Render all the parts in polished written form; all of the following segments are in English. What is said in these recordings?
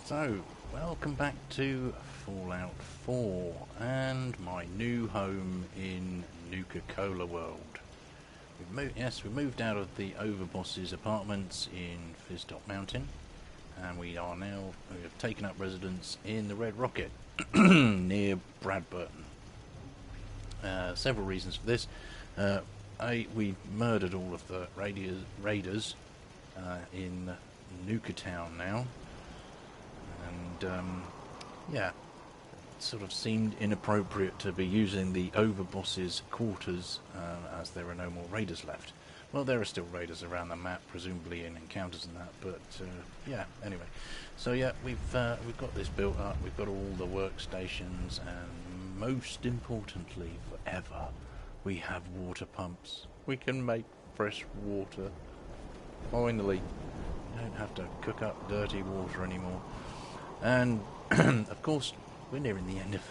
So, welcome back to Fallout 4 and my new home in Nuka-Cola World. We moved out of the Overboss's apartments in Fizztop Mountain, and we have taken up residence in the Red Rocket near Bradburton. Several reasons for this. We murdered all of the raiders in Nuka Town now. And, yeah, it sort of seemed inappropriate to be using the Overboss's quarters as there are no more raiders left. Well, there are still raiders around the map, presumably in encounters and that, but, yeah, anyway. So, yeah, we've got this built up, we've got all the workstations, and most importantly, forever, we have water pumps. We can make fresh water. Finally, you don't have to cook up dirty water anymore. And, of course, we're nearing the end of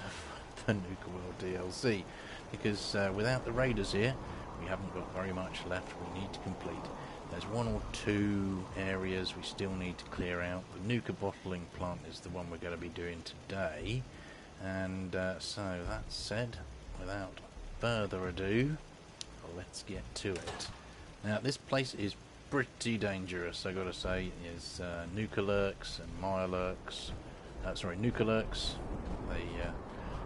the Nuka World DLC, because without the raiders here, we haven't got very much left we need to complete. There's one or two areas we still need to clear out. The Nuka bottling plant is the one we're going to be doing today. And so, that said, without further ado, let's get to it. Now, this place is pretty dangerous, I gotta say. Is Nuka lurks and Mirelurks. Nuka lurks, the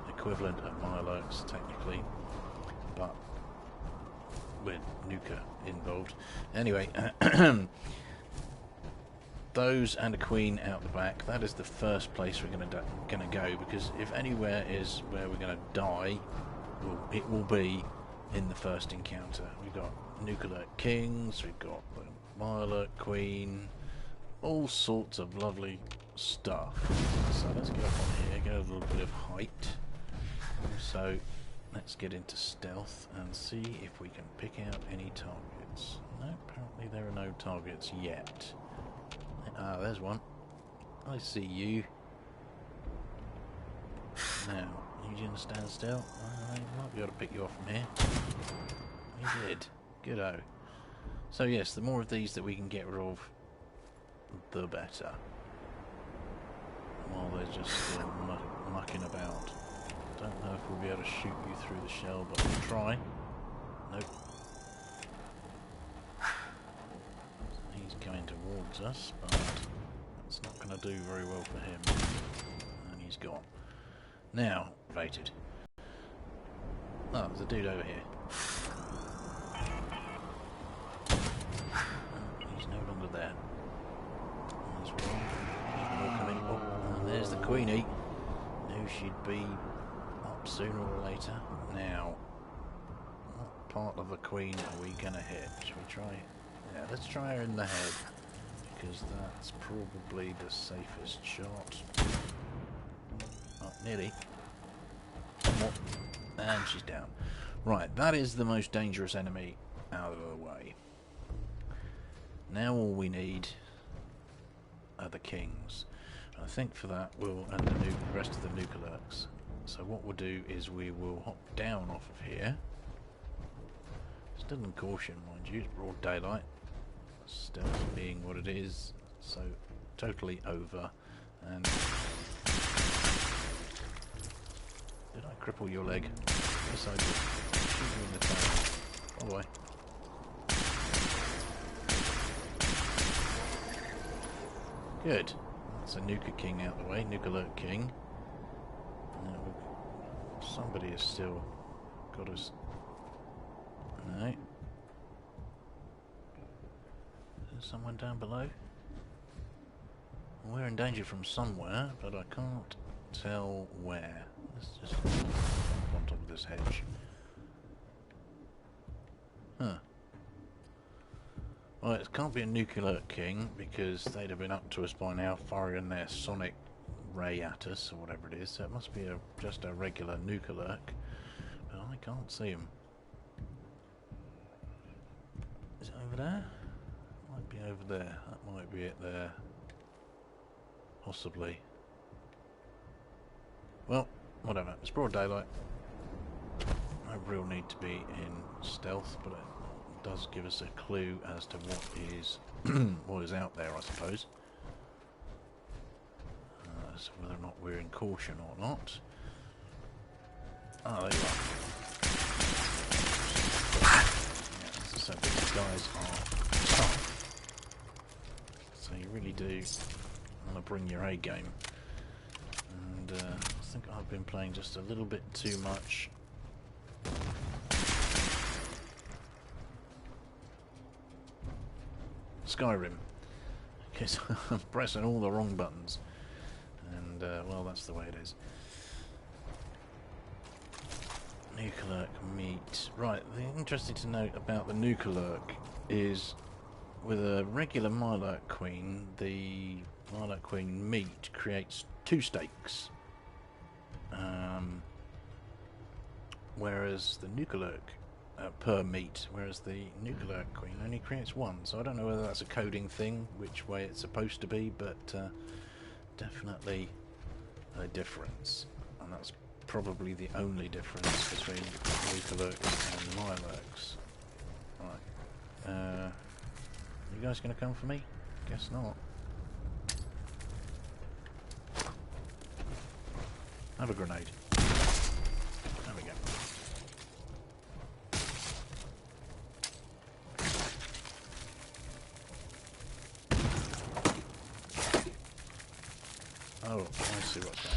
equivalent of Mirelurks technically, but with Nuka involved. Anyway, those and a queen out the back. That is the first place we're gonna go, because if anywhere is where we're gonna die, it will be in the first encounter. We've got Nuka Lurk Kings, we've got the Mirelurk Queen, all sorts of lovely stuff. So let's get up on here, get a little bit of height. So let's get into stealth and see if we can pick out any targets. No, apparently there are no targets yet. Ah, there's one. I see you. Now, you didn't stand still. I might be able to pick you off from here. We did. Good-o. So yes, the more of these that we can get rid of, the better. While they're just still mucking about. Don't know if we'll be able to shoot you through the shell, but we'll try. Nope. He's coming towards us, but it's not going to do very well for him. And he's gone. Now, rated. Oh, there's a dude over here. He's no longer there. There's one. There's more coming. Oh, and there's the Queenie. Knew she'd be up sooner or later. Now, what part of the Queen are we going to hit? Shall we try it? Yeah, let's try her in the head, because that's probably the safest shot. Oh, nearly. And she's down. Right, that is the most dangerous enemy out of the way. Now all we need are the kings. I think for that and the rest of the Nuka lurks. So what we'll do is we will hop down off of here. Still in caution, mind you, it's broad daylight. Stealth being what it is, so totally over. And did I cripple your leg? Yes, I did. Shoot you in the tail. By the way. Good. That's a Nuka King out the way. Nuka Lurk King. Now, somebody has still got us. No. Is there someone down below? We're in danger from somewhere, but I can't tell where. Let's just jump on top of this hedge. Huh. Well, it can't be a Nuka King, because they'd have been up to us by now, firing their sonic ray at us, or whatever it is. So it must be just a regular Nuka Lurk. But I can't see him. Is it over there? Might be over there. That might be it there. Possibly. Well, whatever. It's broad daylight. No real need to be in stealth, but it does give us a clue as to what is what is out there, I suppose. as to whether or not we're in caution or not. Oh, there you are. Yeah, as I said, these guys are tough. So you really do want to bring your A game. And I think I've been playing just a little bit too much. Skyrim. Because I'm pressing all the wrong buttons. And, well, that's the way it is. Nucleark meat. Right, the interesting to note about the Nucleark is with a regular Mylark Queen, the Mylark Queen meat creates 2 steaks. Whereas the Nucleark per meat, whereas the Nucleark Queen only creates 1. So I don't know whether that's a coding thing, which way it's supposed to be, but definitely a difference. And that's probably the only difference between Nuclearks and Mylarks. Right. You guys gonna come for me? Guess not. Have a grenade. There we go. Oh, I see what's going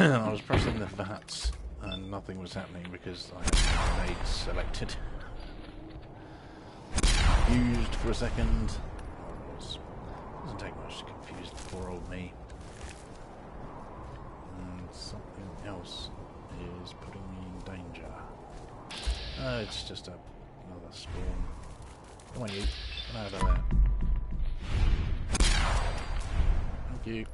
on. I was pressing the VATS and nothing was happening because I had grenades selected. Confused for a second. Doesn't take much to confuse the poor old me. And something else is putting me in danger. It's just another spawn. Come on, you. Come out of there. Thank you.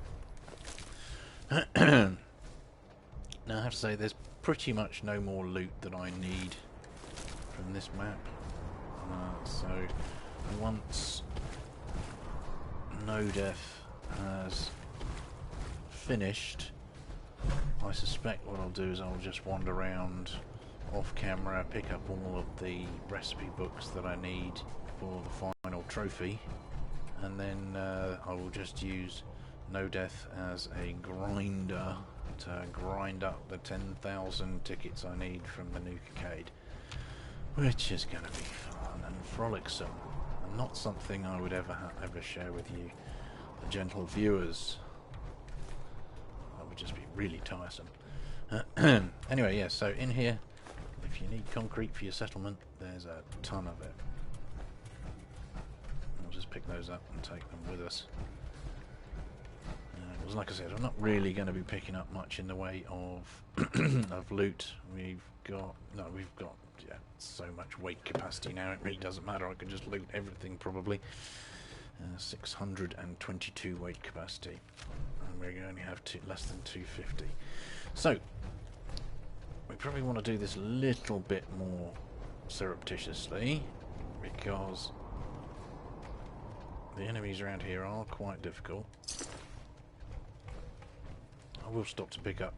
Now I have to say there's pretty much no more loot that I need from this map. So once No Death has finished, I suspect what I'll do is I'll just wander around off camera, pick up all of the recipe books that I need for the final trophy, and then I will just use No Death as a grinder to grind up the 10,000 tickets I need from the Nuke-Arcade, which is going to be fun and frolicsome, and not something I would ever share with you, the gentle viewers. That would just be really tiresome. Anyway, yeah, so in here, if you need concrete for your settlement, there's a ton of it. We'll just pick those up and take them with us. Because like I said, I'm not really going to be picking up much in the way of of loot. We've got so much weight capacity now, it really doesn't matter. I can just loot everything probably. 622 weight capacity, and we only have less than 250. So we probably want to do this a little bit more surreptitiously, because the enemies around here are quite difficult. I will stop to pick up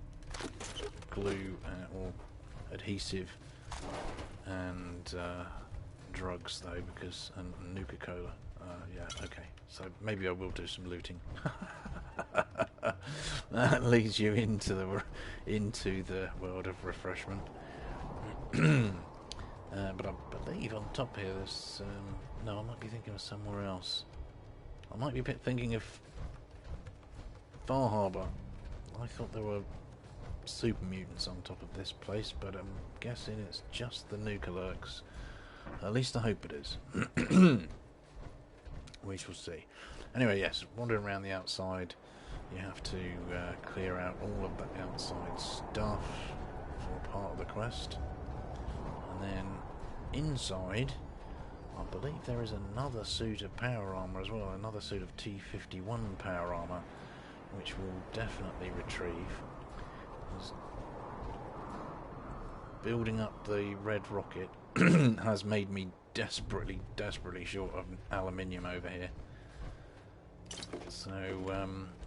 glue or adhesive and drugs though, because and Nuka-Cola. Yeah, okay. So maybe I will do some looting. That leads you into the world of refreshment. But I believe on top here there's no, I might be thinking of somewhere else. I might be thinking of Far Harbour. I thought there were super mutants on top of this place, but I'm guessing it's just the Nuclearks. At least I hope it is. We shall see. Anyway, yes, wandering around the outside, you have to clear out all of the outside stuff for part of the quest. And then inside, I believe there is another suit of power armour as well, another suit of T-51 power armour, which we'll definitely retrieve. Building up the red rocket has made me desperately short of aluminium over here. So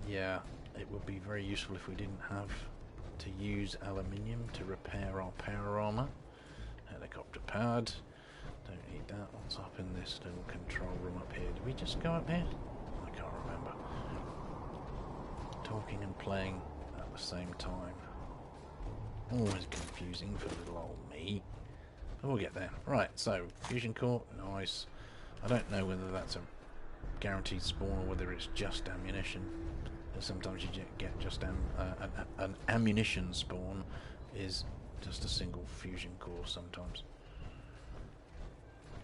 yeah, it would be very useful if we didn't have to use aluminium to repair our power armour. Helicopter powered. Don't need that. What's up in this little control room up here? Did we just go up here? I can't remember. talking and playing at the same time. Always confusing for little old me. But we'll get there. Right, so, fusion core, nice. I don't know whether that's a guaranteed spawn or whether it's just ammunition. Sometimes you get just an ammunition spawn is just a single fusion core sometimes.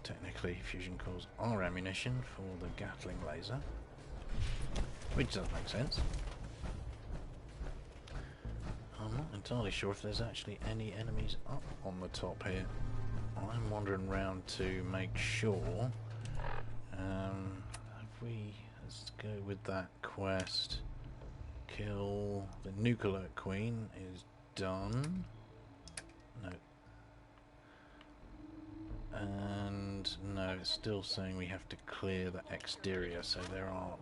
Technically, fusion cores are ammunition for the Gatling laser, which does make sense. I'm not entirely sure if there's actually any enemies up on the top here. I'm wandering around to make sure. Let's go with that quest. Kill the nuclear queen is done. No. And no, it's still saying we have to clear the exterior, so there are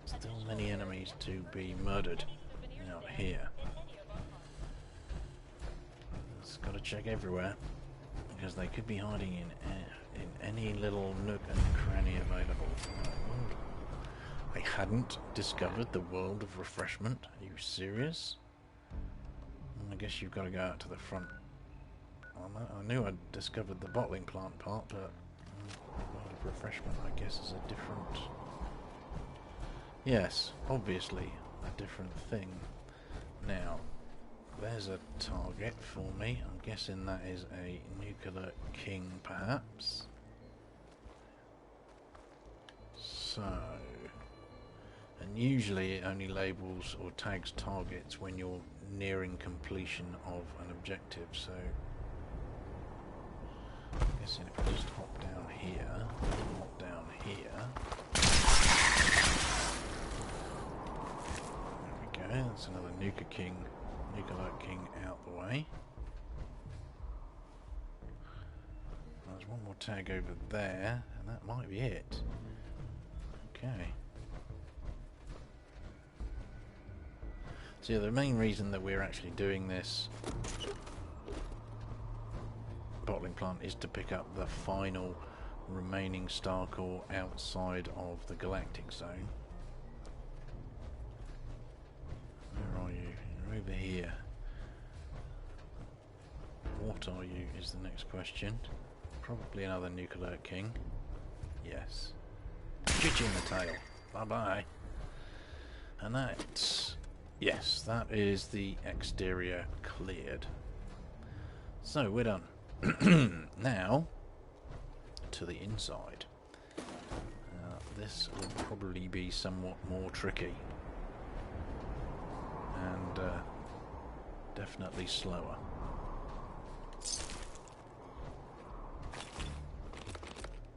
still many enemies to be murdered out here. Just got to check everywhere, because they could be hiding in any little nook and cranny available. I hadn't discovered the world of refreshment. Are you serious? I guess you've got to go out to the front. I knew I'd discovered the bottling plant part, but world of refreshment, I guess, is a different... Yes, obviously a different thing. Now, there's a target for me. I'm guessing that is a nuclear king, perhaps. So... And usually it only labels or tags targets when you're nearing completion of an objective, so... I'm guessing if I just hop down here, there we go, that's another nuclear king out the way. There's one more tag over there, and that might be it. Okay. So yeah, the main reason that we're actually doing this bottling plant is to pick up the final remaining star core outside of the galactic zone. Where are you? You're over here. What are you is the next question. Probably another nuclear king. Yes. Chitch in the tail. Bye bye. And that's... Yes, that is the exterior cleared. So we're done. Now to the inside. This will probably be somewhat more tricky and definitely slower.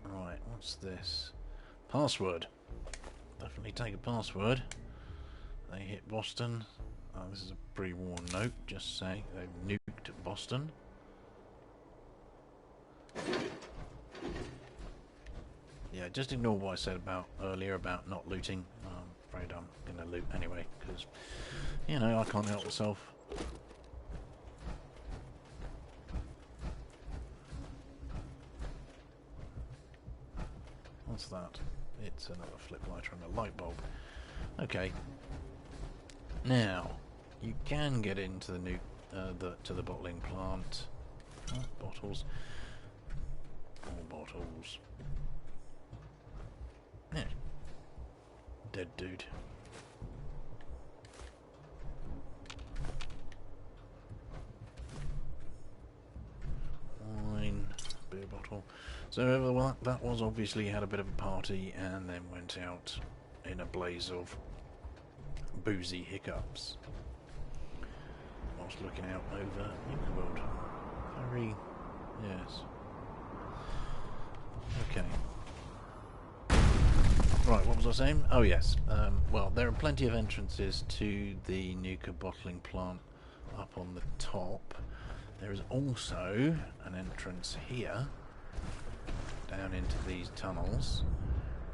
Right, what's this? Password. Definitely take a password. They hit Boston. This is a pre-warn note, just saying they've nuked Boston. Yeah, just ignore what I said earlier about not looting. I'm afraid I'm going to loot anyway, because, you know, I can't help myself. What's that? It's another flip lighter and a light bulb. Okay. Now, you can get into the bottling plant. Bottles. More bottles. Yeah. Dead dude. Wine. Beer bottle. So well, that was obviously had a bit of a party and then went out in a blaze of boozy hiccups whilst looking out over the world. Very... yes. Okay. Right, what was I saying? Oh yes, well there are plenty of entrances to the Nuka bottling plant up on the top. There is also an entrance here down into these tunnels,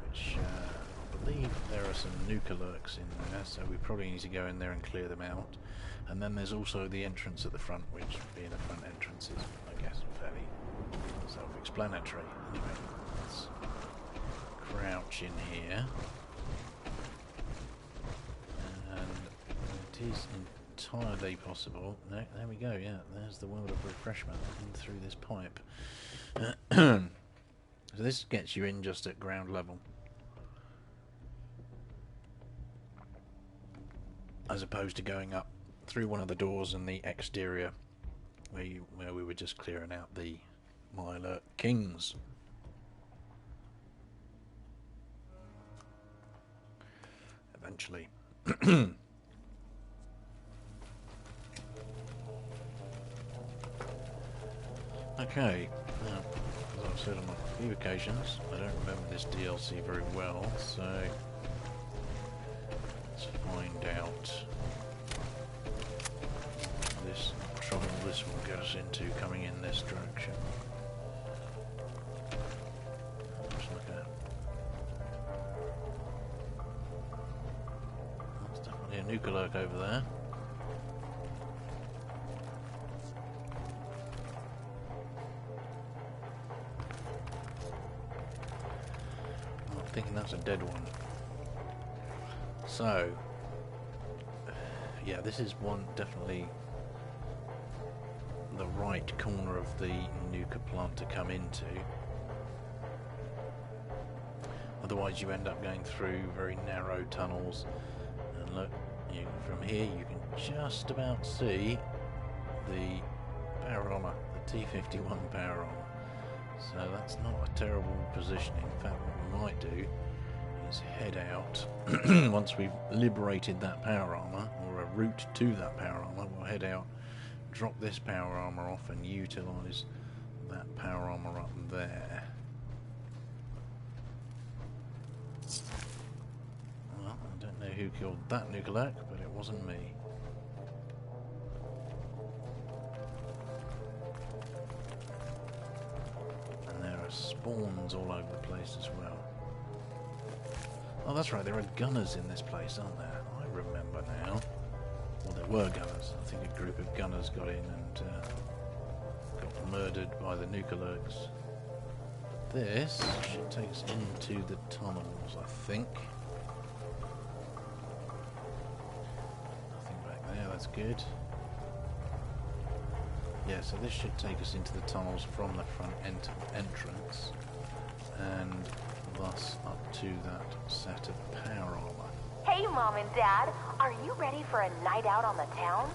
which I believe there are some Nuka lurks in there, so we probably need to go in there and clear them out. And then there's also the entrance at the front, which being a front entrance is, I guess, fairly self-explanatory. Anyway, let's crouch in here and is entirely possible. No, there we go, yeah, there's the world of refreshment in through this pipe. So this gets you in just at ground level, as opposed to going up through one of the doors in the exterior where we were just clearing out the Myler Kings. Eventually. Okay, now, as I've said on a few occasions, I don't remember this DLC very well, so let's find out this trouble this will get us into coming in this direction. Looks like there's definitely a nuka lurk over there. Thinking that's a dead one. So, yeah, this is one definitely the right corner of the nuka plant to come into. Otherwise, you end up going through very narrow tunnels. And look, from here you can just about see the power armor, the T-51 power armor. So that's not a terrible positioning. In fact, what we might do is head out once we've liberated that power armor, or a route to that power armor. We'll head out, drop this power armor off, and utilise that power armor up there. Well, I don't know who killed that nuka lurk, but it wasn't me. Spawns all over the place as well. Oh, that's right, there are gunners in this place, aren't there? I remember now. Well, there were gunners. I think a group of gunners got in and got murdered by the nuka lurks. This should take us into the tunnels, I think. Nothing back there, that's good. Yeah, so this should take us into the tunnels from the front entrance, and thus up to that set of power armor. Hey, Mom and Dad, are you ready for a night out on the town?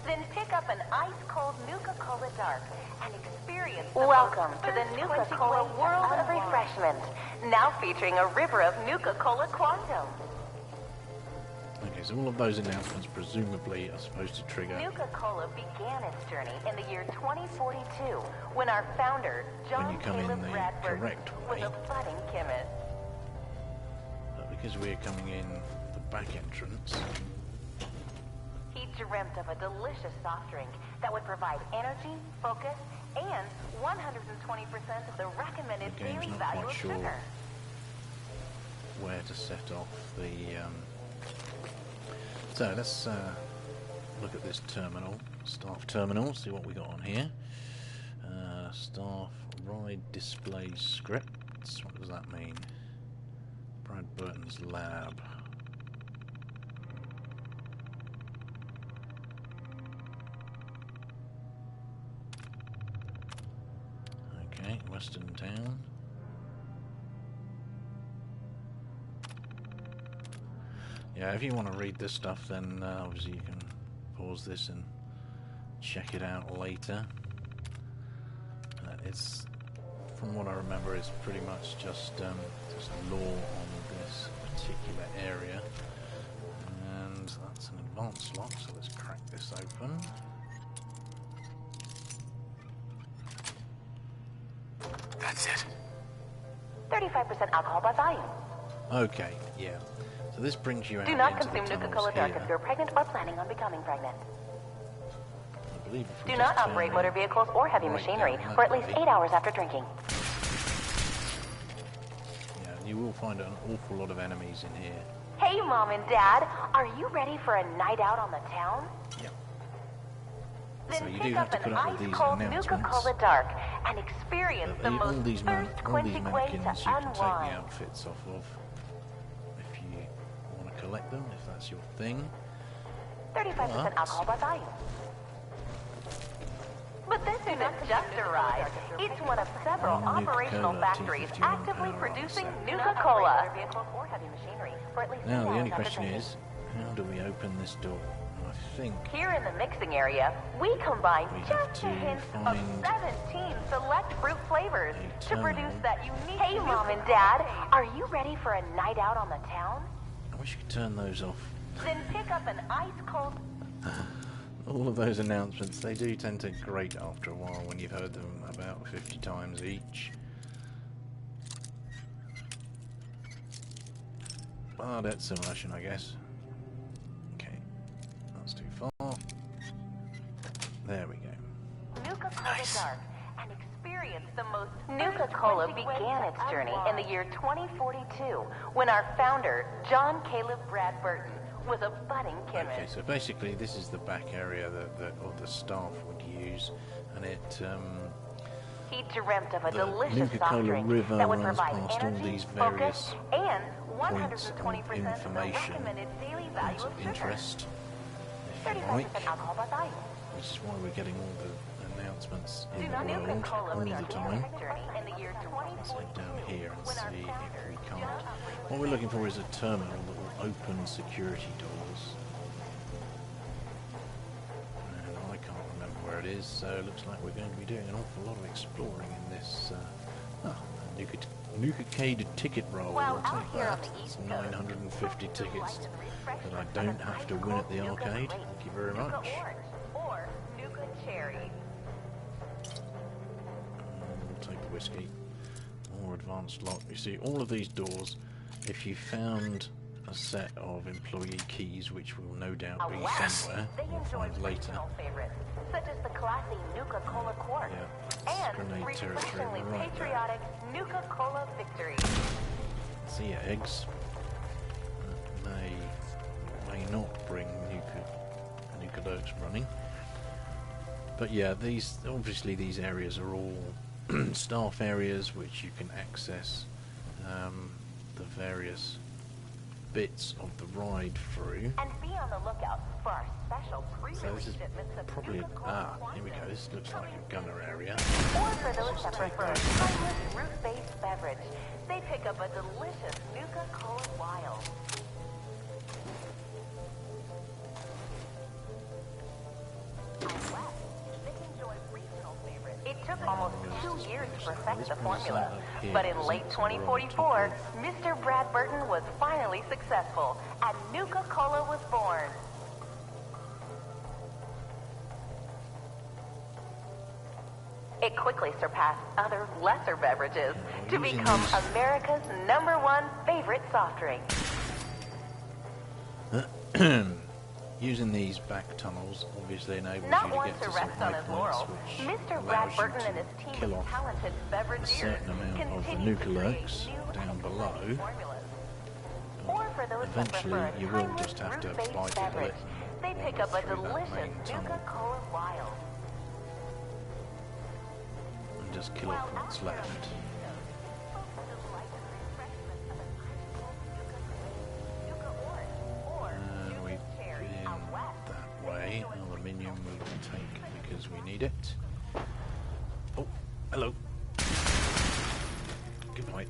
Then pick up an ice-cold Nuka-Cola Dark and experience the Welcome to the Nuka-Cola World of Refreshment, now featuring a river of Nuka-Cola Quantum. Okay, so all of those announcements presumably are supposed to trigger. Nuka-Cola began its journey in the year 2042 when our founder, John Caleb Bradford, was a budding chemist. But because we're coming in the back entrance, he dreamt of a delicious soft drink that would provide energy, focus, and 120% of the recommended daily value of sugar. Where to set off the so let's look at this terminal, staff terminal, see what we got on here. Staff ride display scripts, what does that mean? Brad Burton's lab. Okay, Western Town. Yeah, if you want to read this stuff, then obviously you can pause this and check it out later. It's, from what I remember, it's pretty much just lore on this particular area. And that's an advanced lock, so let's crack this open. That's it. 35% alcohol by volume. Okay, yeah. So this brings you out Do not into consume the Nuka-Cola tunnels Dark if you're pregnant or planning on becoming pregnant. I believe if we Do just not operate turn motor vehicles or heavy right machinery down for that at least way. 8 hours after drinking. Yeah, you will find an awful lot of enemies in here. Hey, Mom and Dad, are you ready for a night out on the town? Yeah. Then So you pick do have up to an put up with these ice-cold announcements. Nuka-Cola Dark and experience the all most these thirst-quenching way to mannequins you can take the unwind. outfits off of if you want to collect them if that's your thing. 35% alcohol by volume. But this isn't just a ride. It's one of several operational factories actively producing Nuka-Cola. Now the only question is, how do we open this door? I think here in the mixing area, we combine just a hint of 17 select fruit flavors to produce that unique... Hey, Mom and Dad, are you ready for a night out on the town? I wish you could turn those off. Then pick up an ice-cold... All of those announcements, they do tend to grate after a while when you've heard them about 50 times each. Ah, that's simulation, I guess. Okay, that's too far. There we go. Nuka-Cola Dark, and experience the most... Nuka-Cola began its journey in the year 2042 when our founder, John Caleb Brad Burton, was a budding chemist. Okay, so basically this is the back area that all the staff would use, and it he dreamt of a delicious Nuka-Cola soft drink River that would runs provide past all energy, these focus, various and points of 120% of the information, recommended daily value points of of sugar. interest, if you 35% like, alcohol by volume. which is why we're getting all the announcements in Do the not world Nuka-Cola all the began time. its journey in the year Let's head down 2042 here and when our see if founder, we can't. John... What we're looking for is a terminal that will open security doors. And I can't remember where it is, so it looks like we're going to be doing an awful lot of exploring in this Nuka-Cade ticket roll. Well, I'll out take here on that. the It's East Coast, 950 tickets that I refreshment don't of have to ice win at the cold Nuka arcade. Grape, Thank you very Nuka much. Orange, or Nuka Cherry. We'll take the whiskey. More advanced lock. You see, all of these doors, if you found a set of employee keys, which will no doubt be somewhere, They we'll enjoy find later. regional favorites, such as the classy Nuka-Cola Quark Yeah, and grenade territory refreshingly right there. patriotic Nuka-Cola Victory. See eggs. May not bring Nuka alerts running. But yeah, these areas are all staff areas which you can access the various bits of the ride through. And be on the lookout for our special So pre-release this is shipments of probably Nuka-Cola here we go. This looks like a gunner area. Or for those that Let's take prefer a those. timeless fruit-based beverage, they pick up a delicious Nuka-Cola Wild. It took almost 2 years to perfect the formula, but in late 2044, Mr. Brad Burton was finally successful, and Nuka-Cola was born. It quickly surpassed other lesser beverages to become America's #1 favorite soft drink. Using these back tunnels obviously enables Not you to one get to to some rest on high his points, laurels, which Mr. Brad allows Burton you and his to team kill of off talented a beverageers certain amount of the continue to create Nuka-Lurks new down and below. exciting formulas. Or for those that Eventually, prefer a you will timeless just have to fruit-based bite the bullet beverage, they pick up a through that delicious main tunnel. Nuka-Cola Wild. and just kill off what's left. And we've been that way. Aluminium we will take because we need it. Oh, hello. Goodbye.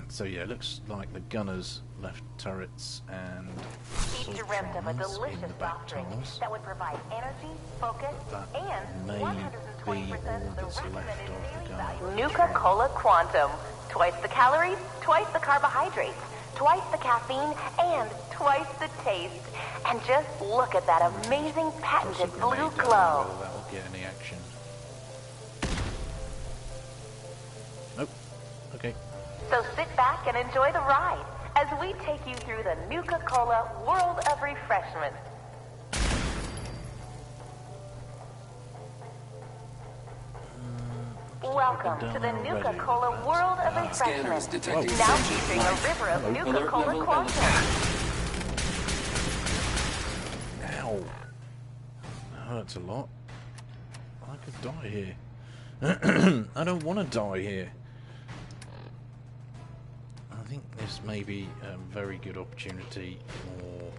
So yeah, it looks like the gunners left turrets and He dreamt of a sultrons in delicious the back soft drink tunnels. that would provide energy, focus, That and may 120% be of all the that's left recommended of the daily gunner. value. Nuka-Cola Quantum. Twice the calories, twice the carbohydrates, twice the caffeine, and twice the taste. And just look at that amazing patented Toss a blue grenade down, glow. whether that will get any action. Nope. Okay. So sit back and enjoy the ride as we take you through the Nuka-Cola world of refreshment. Welcome to the Nuka-Cola world of Scanners refreshment. detecting Now sentient featuring a life. river of Alert Nuka-Cola level Quantum. Ow. That hurts a lot. I could die here. I don't want to die here. think this may be a very good opportunity for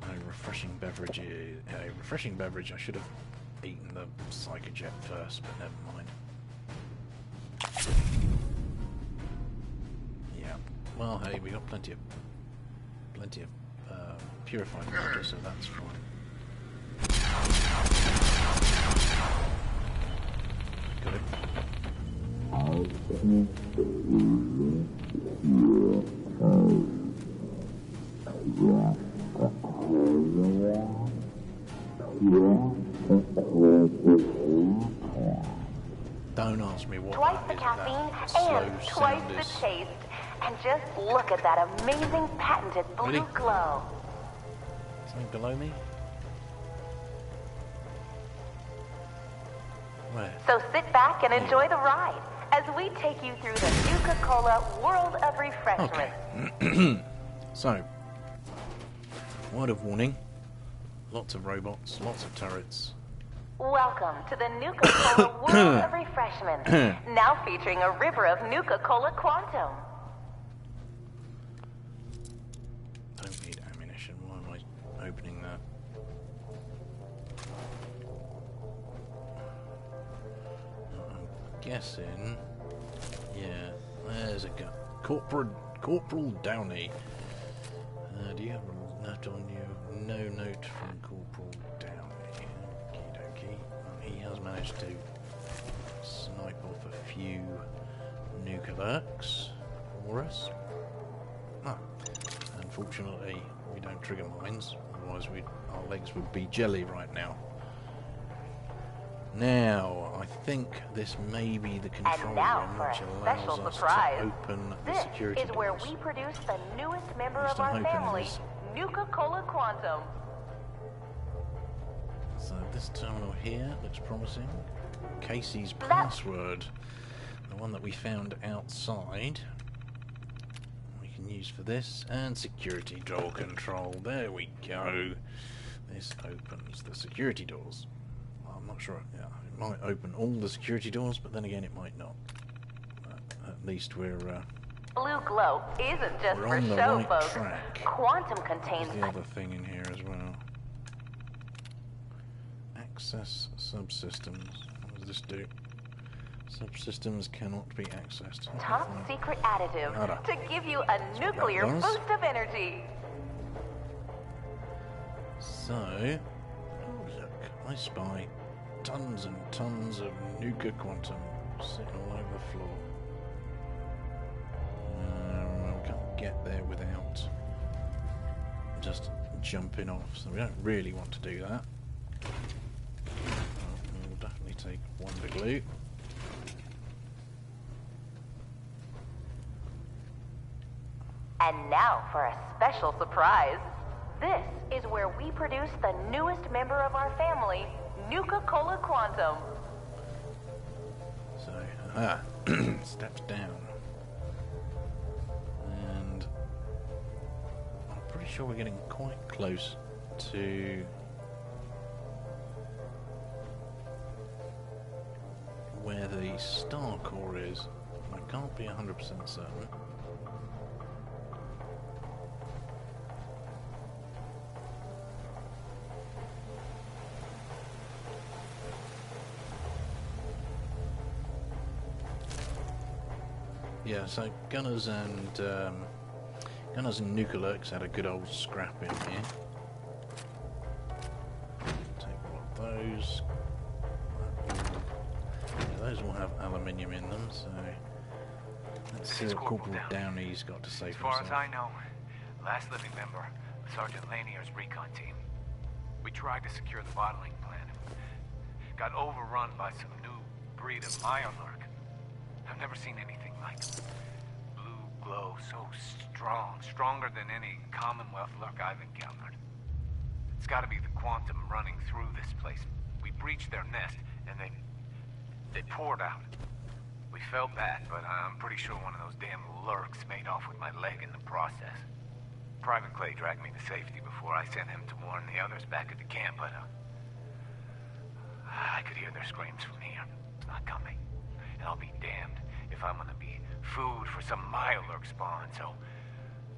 a refreshing beverage. A refreshing beverage. I should have eaten the Psychojet first, but never mind. Yeah. Well, hey, we got plenty of purified water, so that's fine. Got it. Don't ask me what Twice that the is, caffeine that slow and twice sound the is. taste. And just look at that amazing patented blue Really? glow. Something below me? Where? So sit back and enjoy the ride as we take you through the Nuka-Cola world of refreshment. Okay. So, word of warning. Lots of robots, lots of turrets. Welcome to the Nuka-Cola world of refreshment. Now featuring a river of Nuka-Cola Quantum. Don't need ammunition. Why am I opening that? I'm guessing. Yeah, there's a gun. Corporal Downey. Do you have a note on you? No note from Corporal Downey. Okie dokie. He has managed to snipe off a few nuka-lurks for us. Ah, unfortunately, we don't trigger mines, otherwise our legs would be jelly right now. Now, I think this may be the control And now room for which a allows special us surprise. to open the This security is doors. where we produce the newest member At least of our I'm hoping it family, is. Nuka-Cola Quantum. So this terminal here looks promising. Casey's password, the one that we found outside, we can use for this, and security door control. There we go. This opens the security doors. Well, I'm not sure. Yeah, it might open all the security doors, but then again, it might not. At least we're Blue glow isn't just we're for on the show, right folks. track. Quantum contains There's the other thing in here as well. Access subsystems. What does this do? Subsystems cannot be accessed. Okay, top fine. secret additive Nada. to give you a nuclear does. boost of energy. So, oh look, I spy tons and tons of Nuka Quantum sitting all over the floor. We can't get there without just jumping off, so we don't really want to do that. We'll definitely take Wonder Glue. And now for a special surprise. This is where we produce the newest member of our family, Nuka-Cola Quantum. So, steps down. And I'm pretty sure we're getting quite close to where the star core is. I can't be 100% certain. Yeah, so Gunners and Nuka-Lurks had a good old scrap in here. Take one of those. Yeah, those will have aluminium in them, so let's see what Corporal Downey's got to say As for far as himself. I know, last living member of Sergeant Lanier's recon team. We tried to secure the bottling plant. Got overrun by some new breed of Mirelurk. I've never seen anything like them. Blue glow, so strong, stronger than any Commonwealth lurk I've encountered. It's gotta be the quantum running through this place. We breached their nest, and they poured out. We felt bad, but I'm pretty sure one of those damn lurks made off with my leg in the process. Private Clay dragged me to safety before I sent him to warn the others back at the camp, but I could hear their screams from here. It's not coming. And I'll be damned if I'm gonna be food for some Mirelurk spawn, so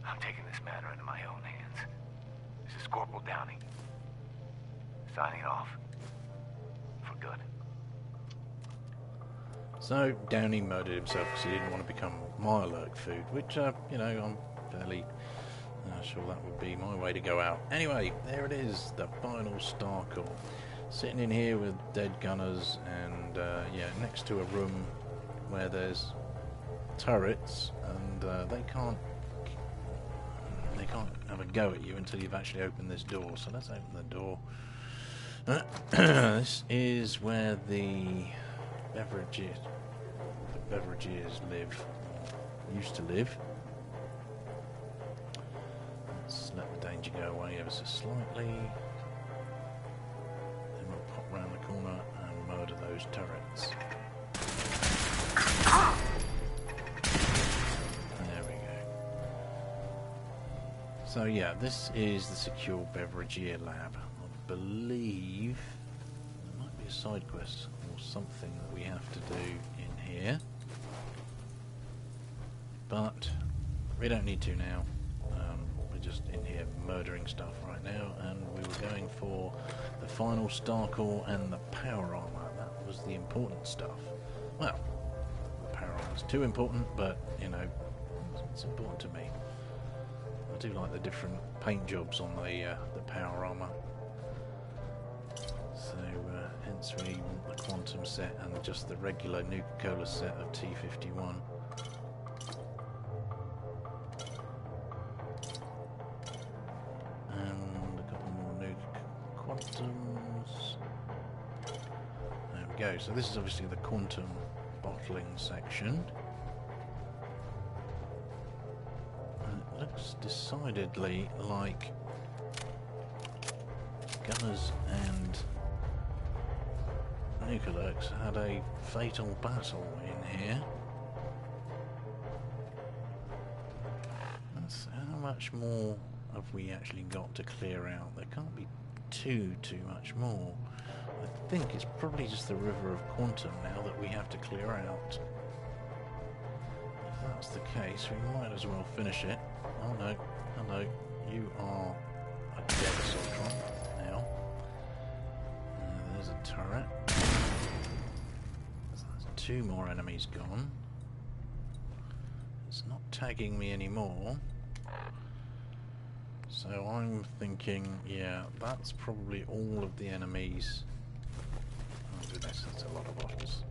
I'm taking this matter into my own hands. This is Corporal Downey. Signing off. For good. So, Downey murdered himself because he didn't want to become Mirelurk food, which, you know, I'm fairly sure that would be my way to go out. Anyway, there it is, the final Star Corps. Sitting in here with dead gunners and, yeah, next to a room where there's turrets, and they can't have a go at you until you've actually opened this door. So let's open the door. This is where the beverages live, or used to live. Let's let the danger go away ever so slightly. Then we'll pop round the corner and murder those turrets. There we go. So yeah, this is the secure beveragier lab. I believe there might be a side quest or something that we have to do in here, but we don't need to now. We're just in here murdering stuff right now, and we were going for the final Star Core and the power armor. That was the important stuff. Well, the power armor's too important, but you know, it's important to me. I do like the different paint jobs on the power armor. So, hence we want the Quantum set and just the regular Nuka-Cola set of T51. And a couple more Nuka-Quantums. There we go. So this is obviously the Quantum bottling section. And it looks decidedly like Gunners and Nuka-Lurks had a fatal battle in here. That's how much more have we actually got to clear out? There can't be too much more. I think it's probably just the River of Quantum now that we have to clear out. If that's the case, we might as well finish it. Oh no, hello, you are a dead Assaultron now. There's a turret. So that's 2 more enemies gone. It's not tagging me anymore. So I'm thinking, yeah, that's probably all of the enemies. Oh goodness, that's a lot of bottles.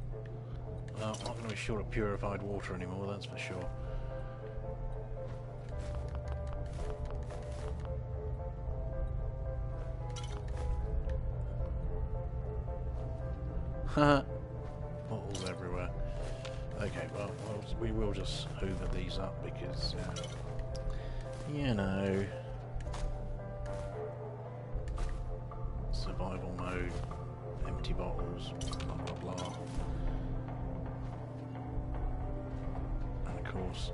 Well, I'm not going to be short of purified water anymore, that's for sure. Haha, bottles everywhere. Okay, well, we will just hoover these up because, you know, survival mode, empty bottles, blah blah blah. And of course,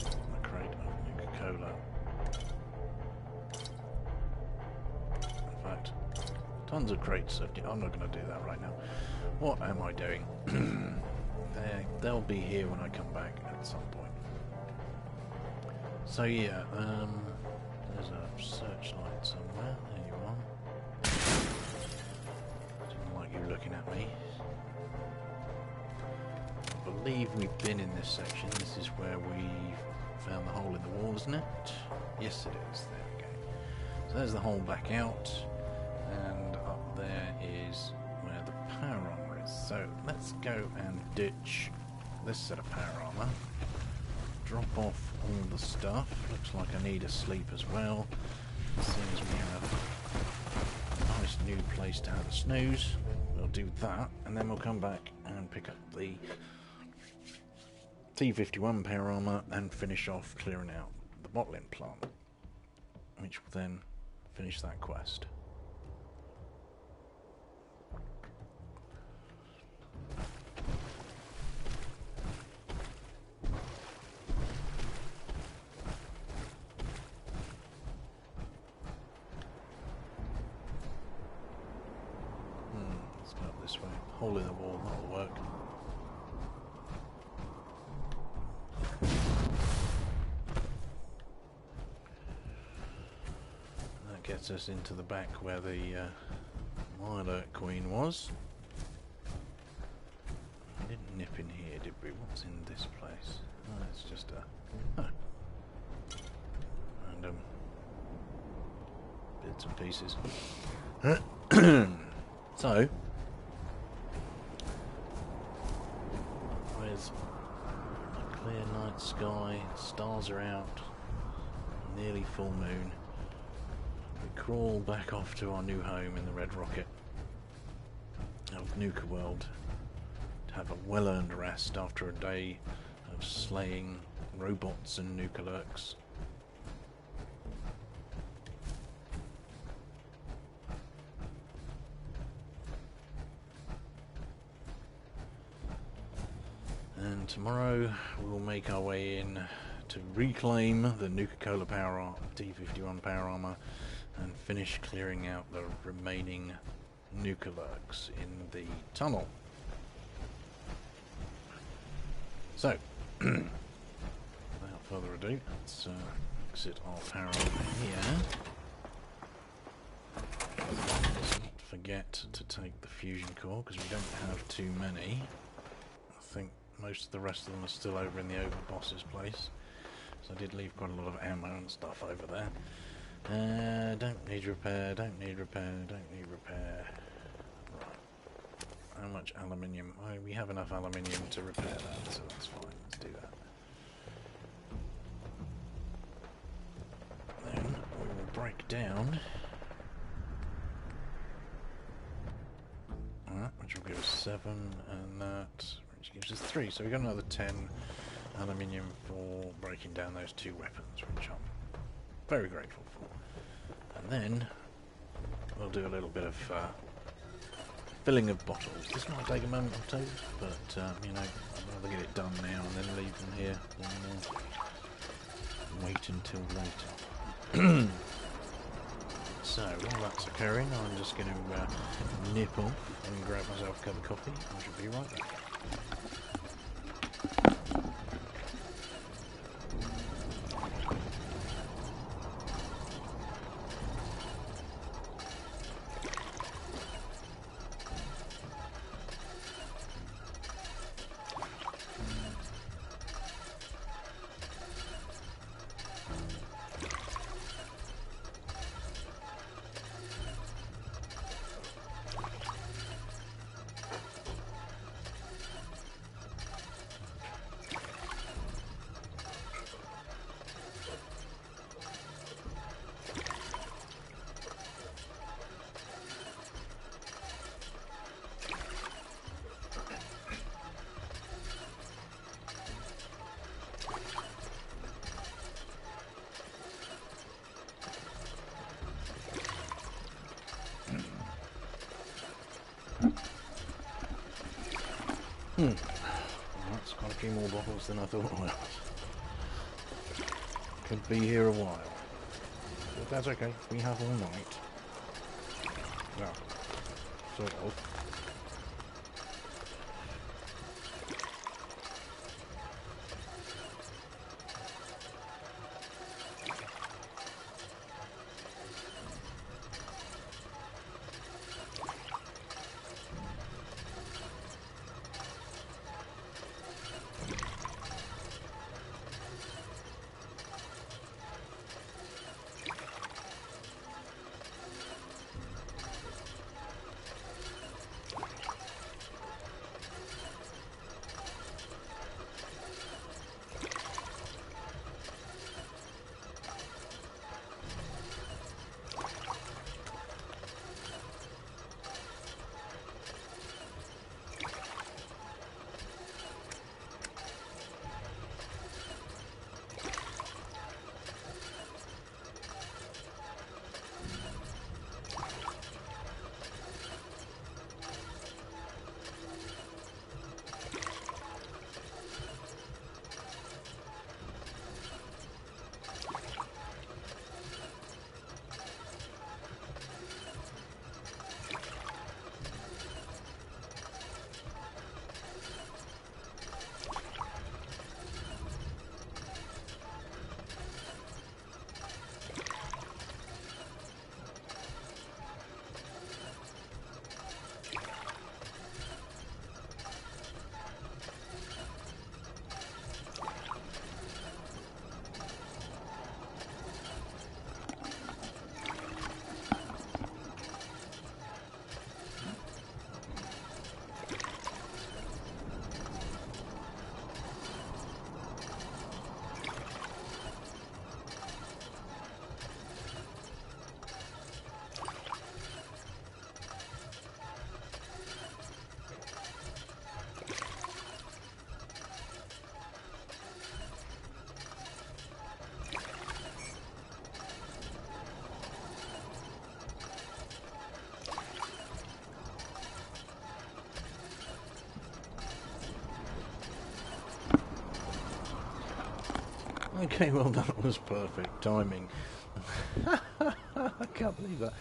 a crate of Nuka-Cola. In fact, tons of crates of... I'm not going to do that right now. What am I doing? They'll be here when I come back at some point. So yeah, there's a searchlight somewhere. There you are. Didn't like you looking at me. I believe we've been in this section. This is where we found the hole in the wall, isn't it? Yes, it is. There we go. So there's the hole back out, and up there is where the power armor is. So let's go and ditch this set of power armor. Drop off all the stuff. Looks like I need a sleep as well. As soon as we have a nice new place to have a snooze, we'll do that, and then we'll come back and pick up the T51 power armor and finish off clearing out the bottling plant, which will then finish that quest. Let's go up this way. Hole in the wall, that'll work. gets us into the back where the Violet Queen was. We didn't nip in here, did we? What's in this place? Oh, it's just a random bits and pieces. So, there's a clear night sky, stars are out, nearly full moon. We crawl back off to our new home in the Red Rocket of Nuka World to have a well-earned rest after a day of slaying robots and Nuka Lurks. And tomorrow we'll make our way in to reclaim the Nuka-Cola T-51 power armor and finish clearing out the remaining Nuka Lurks in the tunnel. So, without further ado, let's exit our power armor here. Let's not forget to take the fusion core because we don't have too many. I think most of the rest of them are still over in the overboss's place. So I did leave quite a lot of ammo and stuff over there. Don't need repair, don't need repair, don't need repair. Right. How much aluminium? Oh, we have enough aluminium to repair that, so that's fine. Let's do that. Then we will break down. Alright, which will give us 7, and that which gives us 3. So we've got another 10 aluminium for breaking down those 2 weapons, which I'm very grateful for. And then we'll do a little bit of filling of bottles. This might take a moment or two, but you know, I'd rather get it done now and then leave them here than wait until later. So while that's occurring, I'm just going to nip off and grab myself a cup of coffee. I should be right back. That's quite a few more bottles than I thought it was. Could be here a while. But that's okay, we have all night. Well, sort of. Okay, well that was perfect timing. I can't believe that.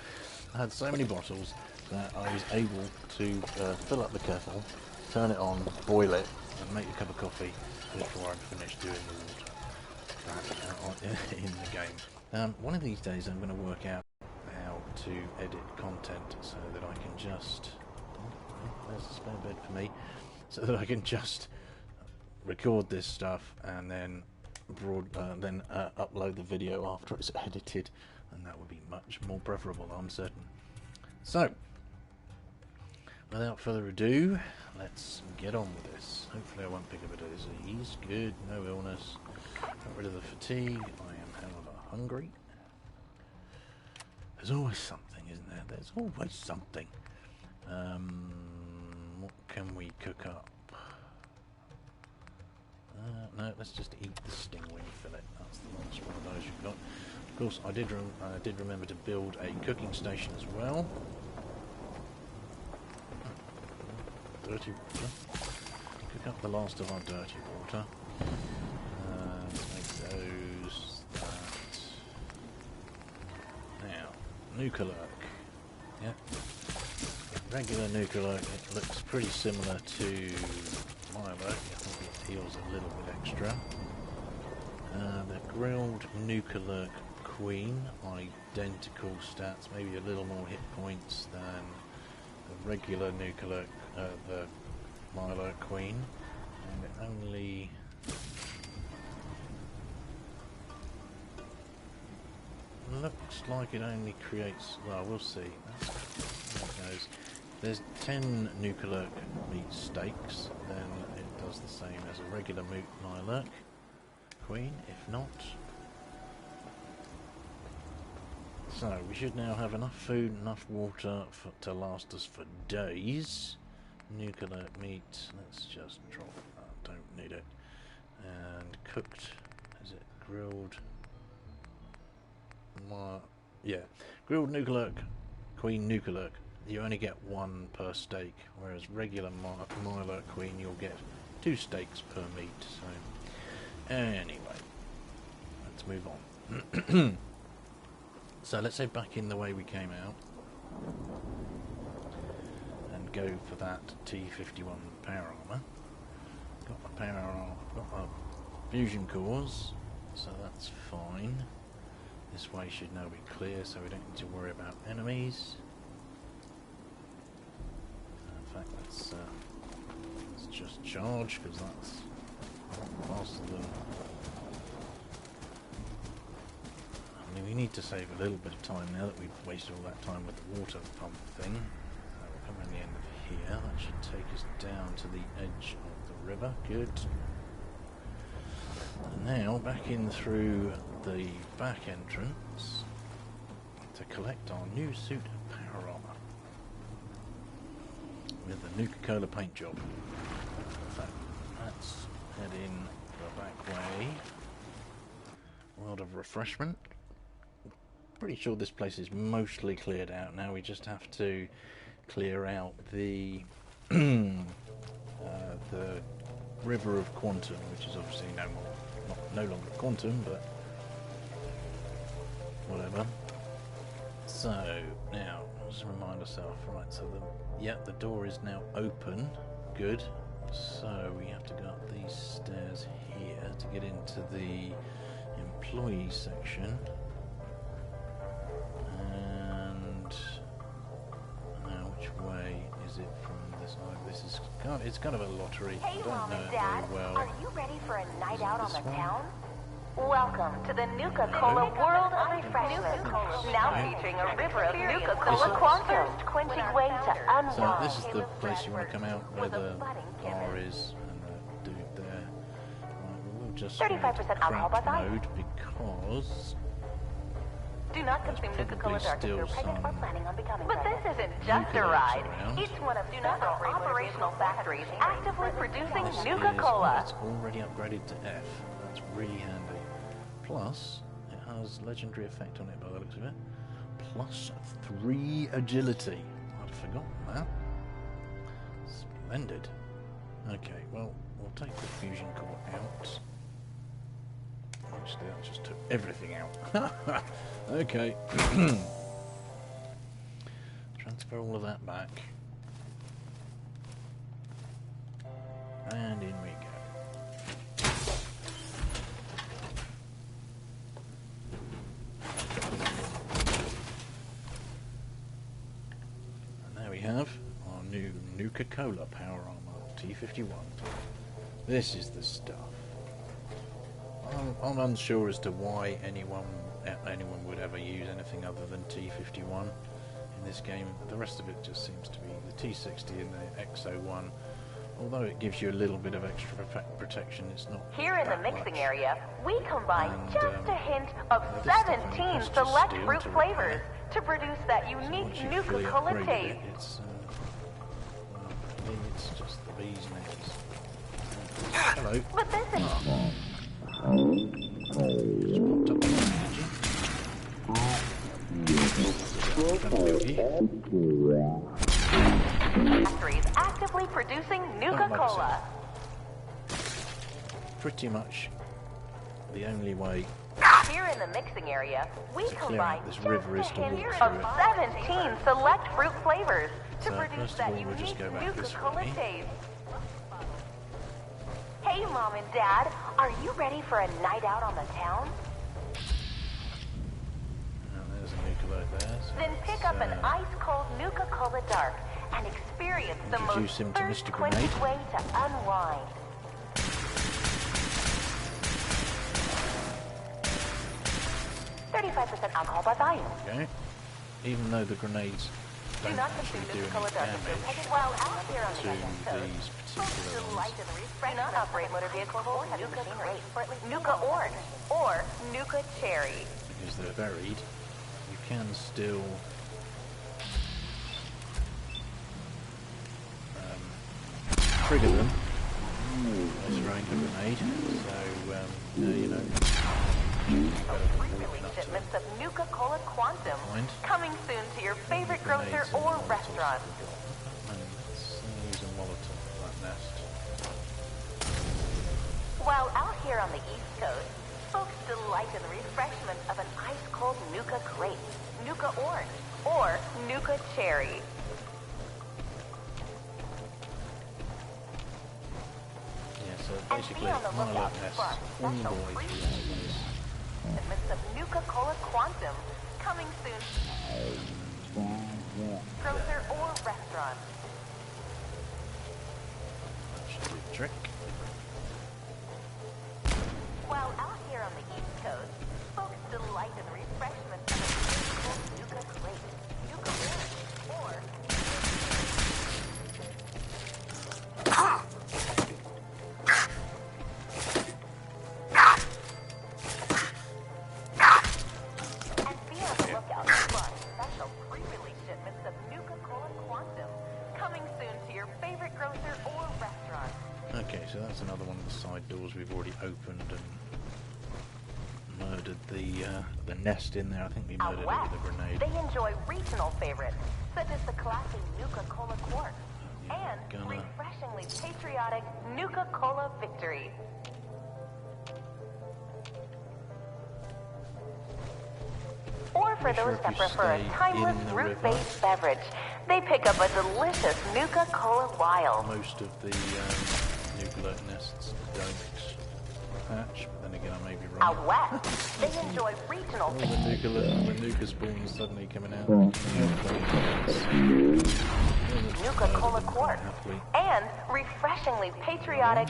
I had so many bottles that I was able to fill up the kettle, turn it on, boil it, and make a cup of coffee before I'd finished doing the water in the game. One of these days I'm going to work out how to edit content so that I can just... there's a spare bed for me. So that I can just record this stuff and then upload the video after it's edited, and that would be much more preferable, I'm certain. So, without further ado, let's get on with this. Hopefully I won't pick up a disease. Good, no illness. Got rid of the fatigue. I am, however, hungry. There's always something, isn't there? There's always something. What can we cook up? No, let's just eat the stingwing fillet. That's the last one of those you've got. Of course, I did remember to build a cooking station as well. Dirty water. Cook up the last of our dirty water. Make those that. Now, Nukalurk. Yep. Regular Nukalurk, it looks pretty similar to Milo. I think it heals a little bit extra. The grilled Nukalurk Queen, identical stats, maybe a little more hit points than the regular Nukalurk, the Milo Queen, and it only looks like it only creates. Well, we'll see. That's how it goes. There's 10 Nukalurk meat steaks, then it does the same as a regular Mylurk Queen, if not. So, we should now have enough food, enough water to last us for days. Nukalurk meat, let's just drop that, don't need it. And cooked, is it grilled? Yeah, grilled Nukalurk Queen Nukalurk. You only get one per steak, whereas regular Mylurk Queen you'll get 2 steaks per meat. So, anyway, let's move on. So let's head back in the way we came out and go for that T51 power armor. Got my power armor, got my fusion cores, so that's fine. This way should now be clear, so we don't need to worry about enemies. In fact, let's just charge, because that's faster than... I mean, we need to save a little bit of time now that we've wasted all that time with the water pump thing. We'll come around the end of here. That should take us down to the edge of the river. Good. And now, back in through the back entrance to collect our new suit of power armor with the Nuka-Cola paint job. So let's head in the back way. World of refreshment. Pretty sure this place is mostly cleared out now. We just have to clear out the the River of Quantum, which is obviously no longer Quantum, but whatever. So now let's remind ourselves. Right, so the door is now open. Good. So we have to go up these stairs here to get into the employee section. And now, which way is it from this side? It's kind of a lottery. Hey, I don't Mom know and it Dad, very well. are you ready for a night Is it out on this the one? town? Welcome to the Nuka-Cola World of Refreshment. Now featuring a river of Nuka-Cola Quantum, quenching way to So unwind. this is the place you want to come out, where the bar is, and the dude there. Right, we'll just 35% alcohol by craft volume. mode because Do not consume Nuka-Cola dark if you're still pregnant or some planning on becoming pregnant. But this isn't just a Nuka-Colas ride. around. It's one of several operational factories actively producing this Nuka-Cola. it's already upgraded to F. That's really handy. Plus, it has legendary effect on it by the looks of it. Plus 3 agility. I'd forgotten that. Splendid. Okay, well, we'll take the fusion core out. actually, that just took everything out. Okay. Transfer all of that back. And in we go. And there we have our new Nuka-Cola Power Armor T51. This is the stuff. I'm unsure as to why anyone would ever use anything other than T51 in this game. The rest of it just seems to be the T60 and the XO1. Although it gives you a little bit of extra protection, it's not. Here in the mixing much. area, we combine And, just a hint of this stuff only 17 costs you select steel fruit to flavors repair. to produce that So unique once you've fully Nuka-Cola upgraded taste. it, it's just the bee's knees. Hello. But this is Just popped up factories actively producing Nuka-Cola. pretty much the only way Here in the mixing area, we to clear combine out this just river is a to hint walk of through it. 17 select fruit flavors to So, produce first of that all, we'll just unique go back this Nuka-Cola way. taste. Hey, Mom and Dad, are you ready for a night out on the town? There's a Nuka right there. So Then pick up an ice-cold Nuka-Cola Dark and experience the Introduce most him to Mr. thirst-quenching Grenade. way to unwind. 35% alcohol by volume. Okay. Even though the grenades Do don't not actually consume do Nuka-Cola any Dark if you're damage pregnant while out here on the to West Coast. these Folks particular delight ones. in the refreshment. Do not operate motor vehicles or heavy machinery. Nuka Orange or Nuka Cherry. Because they're buried, you can still trigger them by throwing a grenade. So, you know, Pre-release shipments of Nuka-Cola Quantum Mind. coming soon to your favorite grocer grenades and or Molotovs restaurant. we've got. Let's use a Molotov for that nest. While out here on the East Coast, folks delight in the refreshment of an ice-cold Nuka Grape, Nuka Orange, or Nuka Cherry. Yeah, so And basically, be on the lookout Molotov for our nests all the special way free through this. shipments of Nuka-Cola Quantum coming soon. Grocer or restaurant. That should do the trick. While out here on the East Coast, folks delight in the refreshment of a beautiful Nuka Grape, Nuka Orange, or and be on the lookout for our special pre-release shipments of Nuka-Cola Quantum coming soon to your favorite grocer or restaurant. Okay, so that's another one of the side doors we've already opened and murdered the nest in there. I think we Out murdered it west, with a grenade. they enjoy regional favorites, such as the classy Nuka-Cola Quark and Gonna- refreshingly patriotic Nuka-Cola Victory. Or for Pretty sure those if that you prefer a stay timeless in the root-based beverage, they pick up a delicious Nuka-Cola Wild. Most of the nuclear nests don't hatch, but then again I may be wrong. Out west, they enjoy regional All the nuka spawns suddenly coming out. Nuka-Cola Quark Happily. and refreshingly patriotic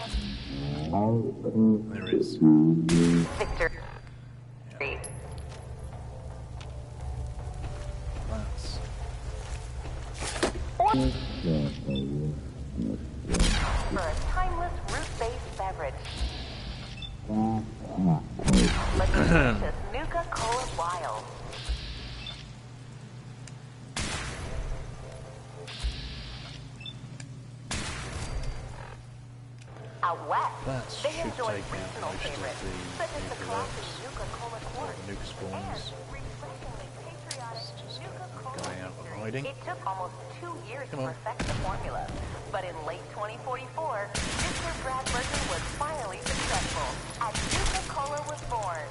There is. Victory. That's Or for a timeless root-based beverage. Like the delicious Nuka-Cola Wild. Out west, That they should enjoy take out regional most of favorites, the such as the nuka classic lurks, Nuka-Cola or Quark the nuka spawns and refreshingly patriotic just Nuka-Cola going out and Victory. hiding. It took almost 2 years Come to on. perfect the formula, but in late 2044, Mr. Brad Burton was finally successful, as Nuka-Cola was born.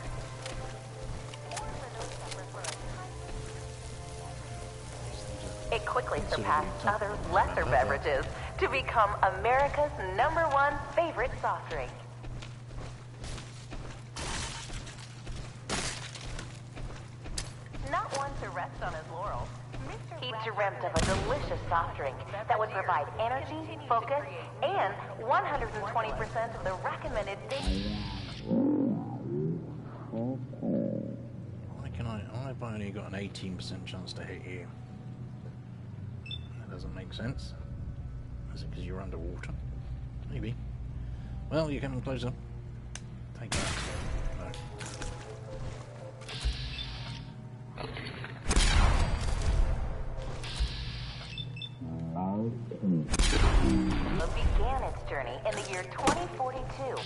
quickly surpassed other lesser beverages to become America's #1 favorite soft drink. Not one to rest on his laurels, he dreamt of a delicious soft drink that would provide energy, focus, and 120% of the recommended I've only got an 18% chance to hit you. That doesn't make sense. Is it because you're underwater? Maybe. Well, you're coming closer. Take that. No. Began its journey in the year 2042.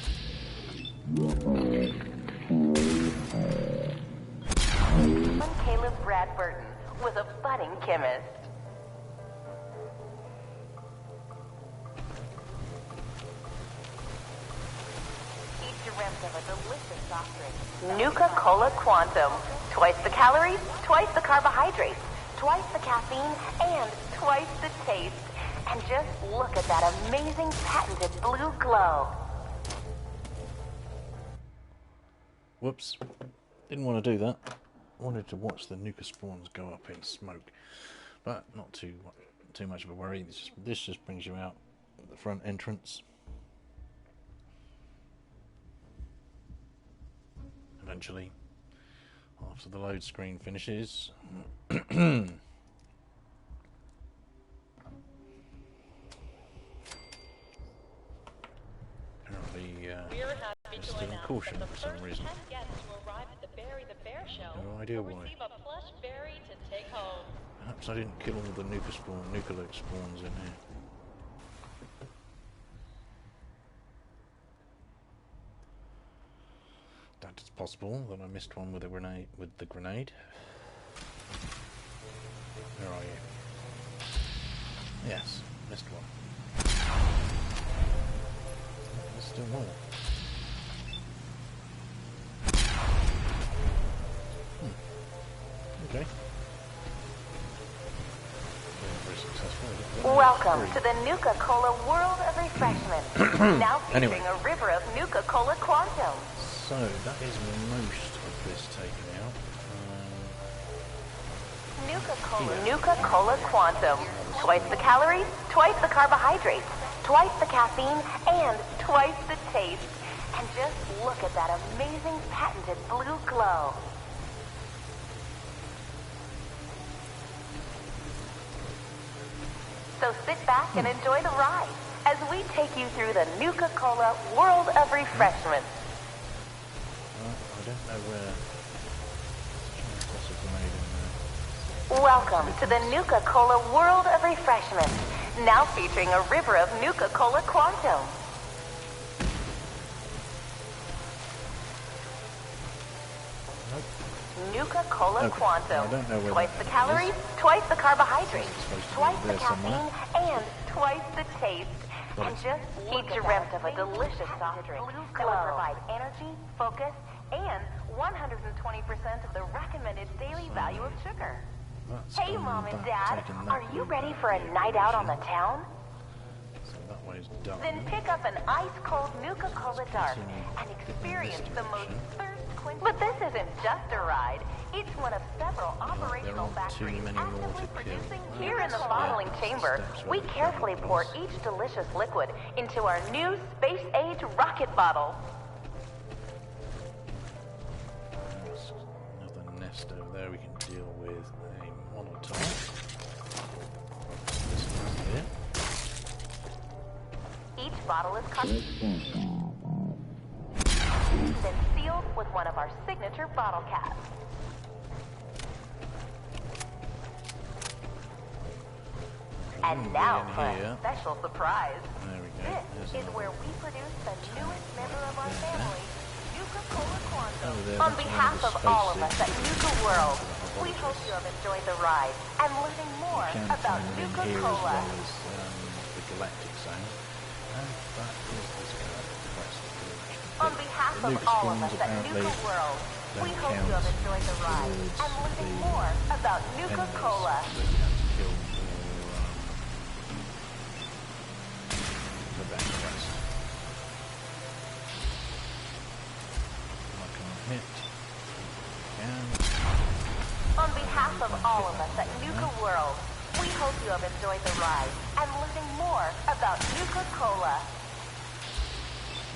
Caleb Brad Burton was a budding chemist. He dreamt of a delicious soft drink. Nuka-Cola Quantum. Twice the calories, twice the carbohydrates, twice the caffeine, and twice the taste. And just look at that amazing patented blue glow. Whoops. Didn't want to do that. Wanted to watch the Nuka spawns go up in smoke. But not too much of a worry. This just brings you out at the front entrance. Eventually, after the load screen finishes. Apparently, there's still caution for some reason. No idea why. Perhaps I didn't kill all the Nuka loot spawns in here. That is possible that I missed one with a grenade. With the grenade. Where are you? Yes, missed one. There's still more. Okay. Very successful. Welcome to the Nuka-Cola World of Refreshment. Now featuring a river of Nuka-Cola Quantum. So, that is most of this taken out. Nuka-Cola Quantum. Twice the calories, twice the carbohydrates, twice the caffeine, and twice the taste. And just look at that amazing patented blue glow. So sit back and enjoy the ride as we take you through the Nuka-Cola World of Refreshment. I don't know where. Welcome to the Nuka-Cola World of Refreshment. Now featuring a river of Nuka-Cola Quantum. Nuka-Cola Quantum. Twice the calories, twice the carbohydrates, twice the caffeine, and twice the taste. And just he dreamt of a delicious soft drink that would provide energy, focus, and 120% of the recommended daily value of sugar. Hey, Mom and Dad, are you ready for a night out on the town? So that way's done. Then pick up an ice-cold Nuka-Cola Dark and experience the most thirst-quenching. But this isn't just a ride. It's one of several operational factories actively producing. Here in the bottling chamber, we carefully pour each delicious liquid into our new space-age rocket bottle. There's another nest over there we can deal with a Molotov. This one's here. Each bottle is cut, then sealed with one of our signature bottle caps. And now for a special surprise. There we go. This is where we produce the newest member of our family, Nuka-Cola Quantum. On that's behalf one of of the all of us space at Nuka World, we hope you have enjoyed the ride and learning more about Nuka-Cola. The galactic zone. And that is this quest. On behalf of all of us at Nuka World, we hope you have enjoyed the ride and learning more about Nuka-Cola. So you have to kill all that quest. I can't hit. And on behalf of all of us at Nuka World, we hope you have enjoyed the ride and learning more about Nuka-Cola.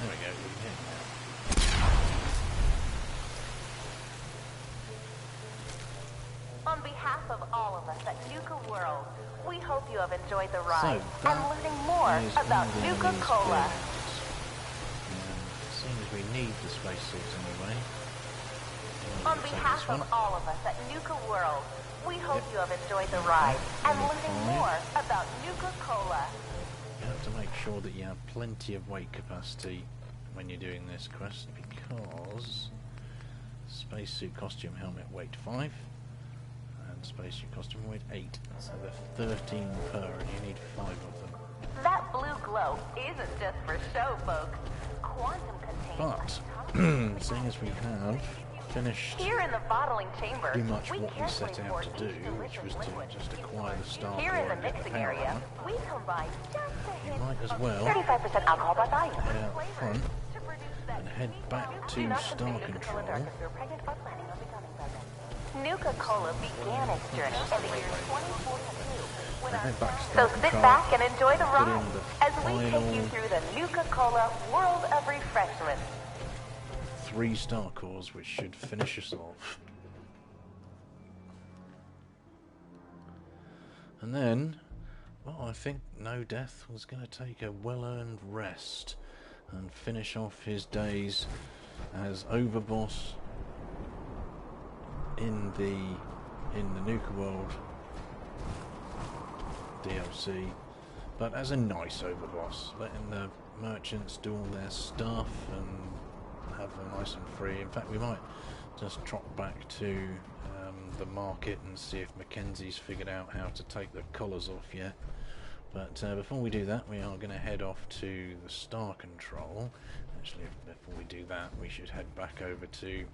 There we go, we can hit now. On behalf of all of us at Nuka World, we hope you have enjoyed the ride and learning more about Nuka-Cola. Seeing as we need the spacesuits anyway. On behalf of all of us at Nuka World, we hope you have enjoyed the ride and learning more about Nuka-Cola. You have to make sure that you have plenty of weight capacity when you're doing this quest, because spacesuit costume helmet weight 5 and spacesuit costume weight 8, so they're 13 per and you need 5 of them. That blue glow isn't just for show, folks. Quantum contains. But seeing as we have finished here in the bottling chamber, pretty much what we set out to do, which was to just acquire the star here in the mixing area, we combine just a hint might as well 35% alcohol by volume out front and head back to Star Control. Nuka-Cola began its journey in the year 2042. So sit back and enjoy the ride as we final take you through the Nuka-Cola world of refreshment. 3 star cores, which should finish us off. And then, well, I think No Death was going to take a well-earned rest and finish off his days as overboss in the Nuka World DLC, but as a nice overboss, letting the merchants do all their stuff and have them nice and free. In fact, we might just trot back to the market and see if Mackenzie's figured out how to take the collars off yet. But before we do that, we are going to head off to the Star Control. Actually, before we do that, we should head back over to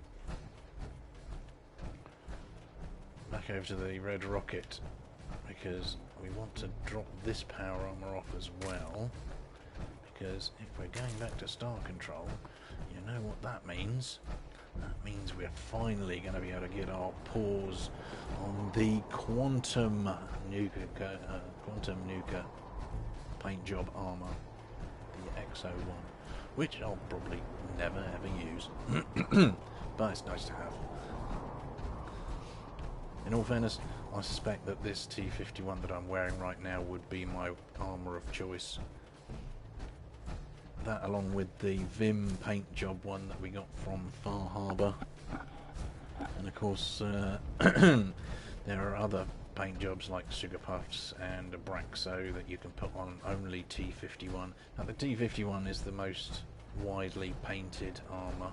the Red Rocket, because we want to drop this power armor off as well, because if we're going back to Star Control, you know what that means. That means we're finally going to be able to get our paws on the Quantum Nuka paint job armor, the XO1, which I'll probably never ever use, but it's nice to have. In all fairness, I suspect that this T51 that I'm wearing right now would be my armour of choice. That, along with the Vim paint job one that we got from Far Harbour. And of course, there are other paint jobs like Sugar Puffs and Abraxo that you can put on only T51. Now, the T51 is the most widely painted armour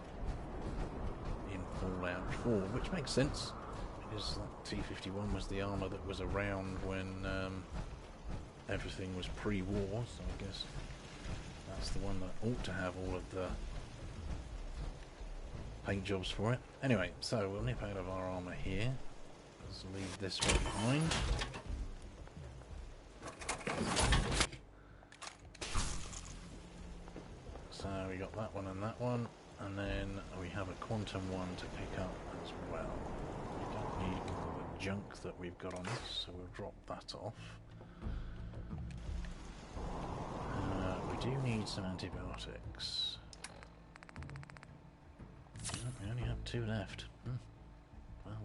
in Fallout 4, which makes sense, because T51 was the armour that was around when everything was pre-war, so I guess that's the one that ought to have all of the paint jobs for it. Anyway, so we'll nip out of our armour here. Let's leave this one behind. So we got that one and that one, and then we have a quantum one to pick up as well. We don't need all the junk that we've got on us, so we'll drop that off. We do need some antibiotics. Oh, we only have 2 left.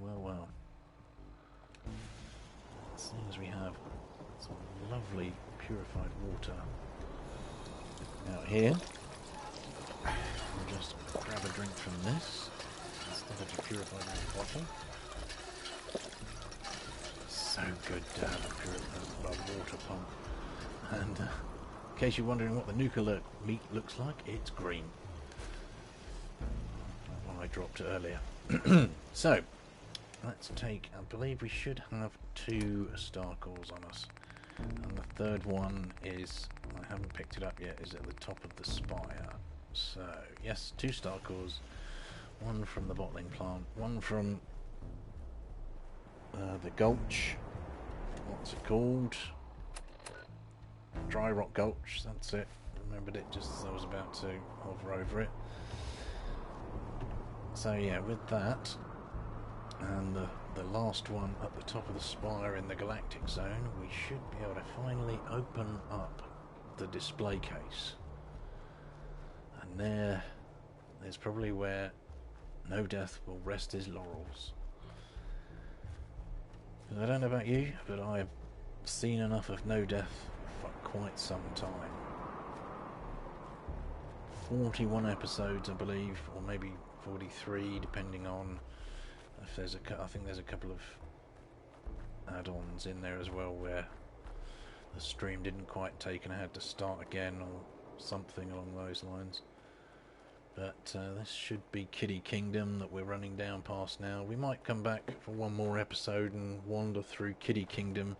Well. Seeing as we have some lovely purified water out here, we'll just grab a drink from this instead of a purified bottle. So good to have a water pump. And in case you're wondering what the Nuka meat looks like, it's green. That one I dropped earlier. So, let's take, I believe we should have 2 star cores on us. And the third one is, I haven't picked it up yet, is at the top of the spire. So, yes, 2 star cores. One from the bottling plant, one from the Gulch. What's it called? Dry Rock Gulch, that's it. remembered it just as I was about to hover over it. So yeah, with that, and the last one at the top of the spire in the galactic zone, we should be able to finally open up the display case. And there's probably where No Death will rest his laurels. I don't know about you, but I've seen enough of No Death for quite some time. 41 episodes, I believe, or maybe 43, depending on if there's I think there's a couple of add-ons in there as well where the stream didn't quite take and I had to start again or something along those lines. But this should be Kiddie Kingdom that we're running down past now. We might come back for one more episode and wander through Kiddie Kingdom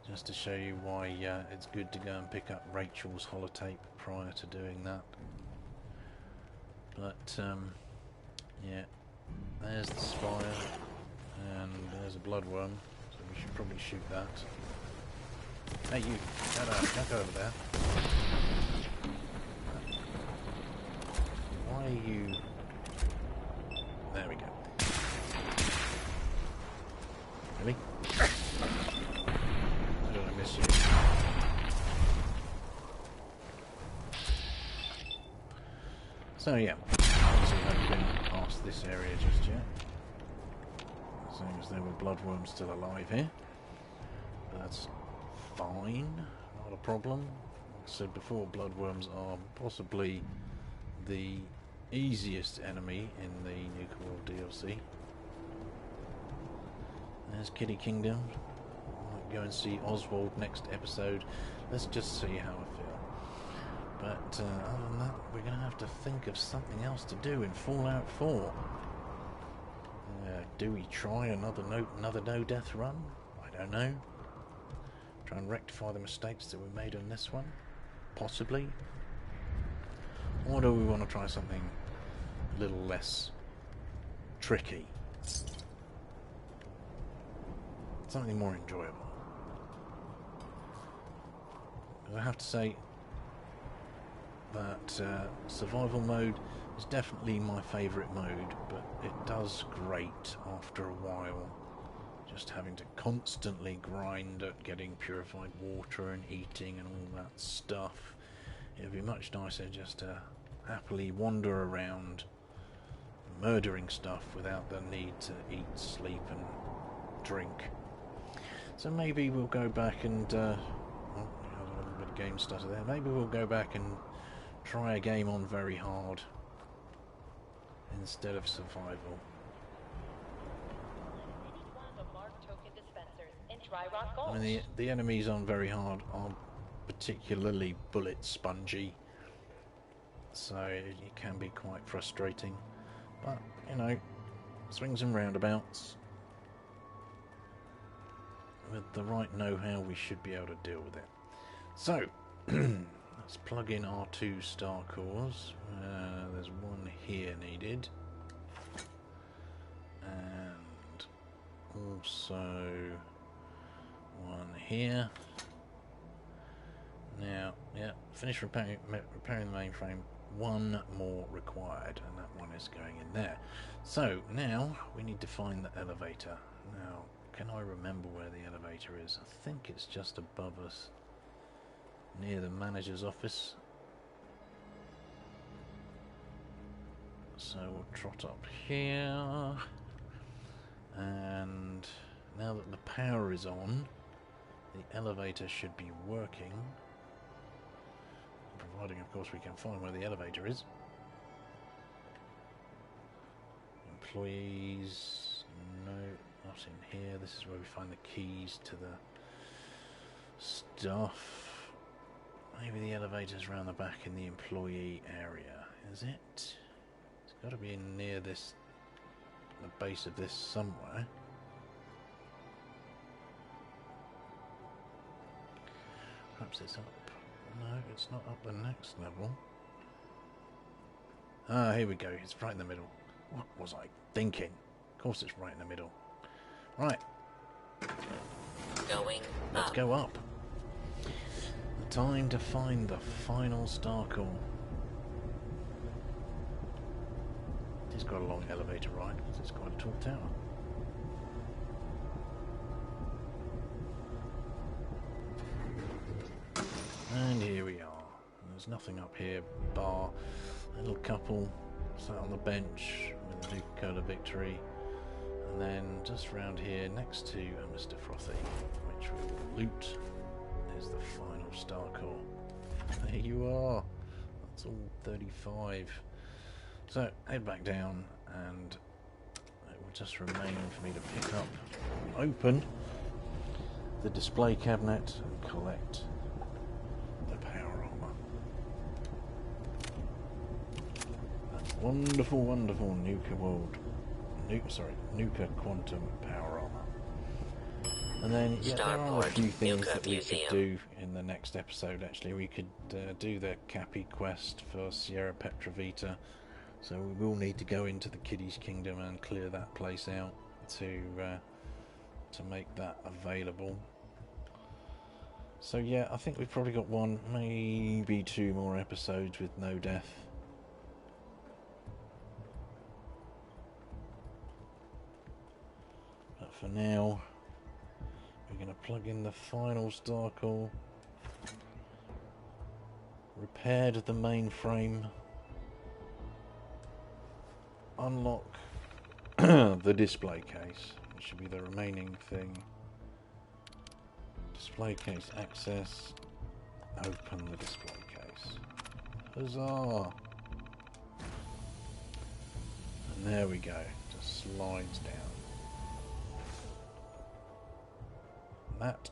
just to show you why it's good to go and pick up Rachel's holotape prior to doing that. But yeah, there's the spire and there's a bloodworm, so we should probably shoot that. Hey you, get over there. Why are you... There we go. Really? I don't want to miss you. So yeah, obviously I haven't been past this area just yet. Same as there were bloodworms still alive here. But that's fine, not a problem. Like I said before, bloodworms are possibly the easiest enemy in the Nuka World DLC. There's Kiddie Kingdom. I might go and see Oswald next episode. Let's just see how I feel. But other than that, we're going to have to think of something else to do in Fallout 4. Do we try another no death run? I don't know. Try and rectify the mistakes that we made on this one? Possibly. Or do we want to try something a little less tricky? Something more enjoyable. I have to say that survival mode is definitely my favourite mode, but it does grate after a while. Just having to constantly grind at getting purified water and eating and all that stuff. It would be much nicer just to happily wander around murdering stuff without the need to eat, sleep and drink. So maybe we'll go back and oh, we had a little bit of game stutter there. Maybe we'll go back and try a game on very hard instead of survival. I mean, the enemies on very hard aren't particularly bullet spongy, so it can be quite frustrating, but you know, swings and roundabouts. With the right know-how we should be able to deal with it. So let's plug in our 2 star cores. There's one here needed, and also one here. Now, yeah, finish repairing the mainframe. One more required, and that one is going in there. So now we need to find the elevator. Now, can I remember where the elevator is? I think it's just above us, near the manager's office. So we'll trot up here, and now that the power is on, the elevator should be working, providing of course we can find where the elevator is. Employees, no, not in here. This is where we find the keys to the stuff. Maybe the elevator's around the back in the employee area. Is it? It's got to be in near this, the base of this somewhere. Perhaps it's up. No, it's not up the next level. Ah, here we go. It's right in the middle. What was I thinking? Of course it's right in the middle. Right. Going Let's go up. Time to find the final star core. It's got a long elevator ride because it's quite a tall tower. And here we are. There's nothing up here bar a little couple sat on the bench with a Nuka-Cola victory. And then just around here next to Mr. Frothy, which we will loot, is the final star core. There you are. That's all 35. So head back down and it will just remain for me to pick up, open the display cabinet and collect the power armor. That wonderful, wonderful Nuka Quantum power armor. And then, yeah, there are a few things that we could do in the next episode. Actually, we could do the Cappy quest for Sierra Petrovita. So we will need to go into the Kiddies Kingdom and clear that place out to make that available. So yeah, I think we've probably got one, maybe two more episodes with no death. But for now, we're going to plug in the final star core, repaired the mainframe, unlock the display case, which should be the remaining thing. Display case access, open the display case. Huzzah! And there we go, just slides down. That,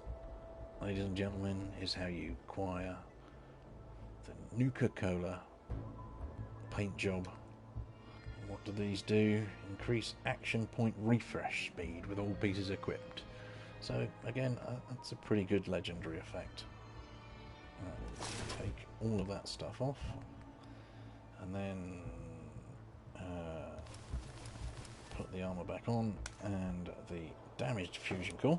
ladies and gentlemen, is how you acquire the Nuka-Cola paint job. And what do these do? Increase action point refresh speed with all pieces equipped. So again, that's a pretty good legendary effect. Take all of that stuff off, and then put the armor back on, and the damaged fusion core.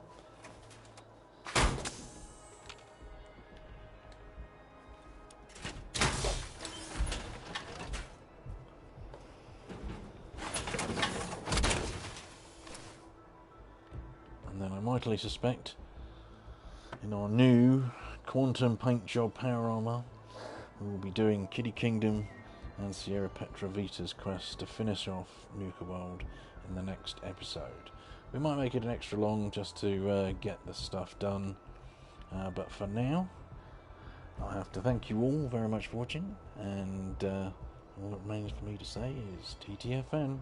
I mightily suspect in our new Quantum Paint Job Power Armor we will be doing Kiddie Kingdom and Sierra Petrovita's quest to finish off Nuka World in the next episode. We might make it an extra long just to get the stuff done, but for now I have to thank you all very much for watching, and all that remains for me to say is TTFN.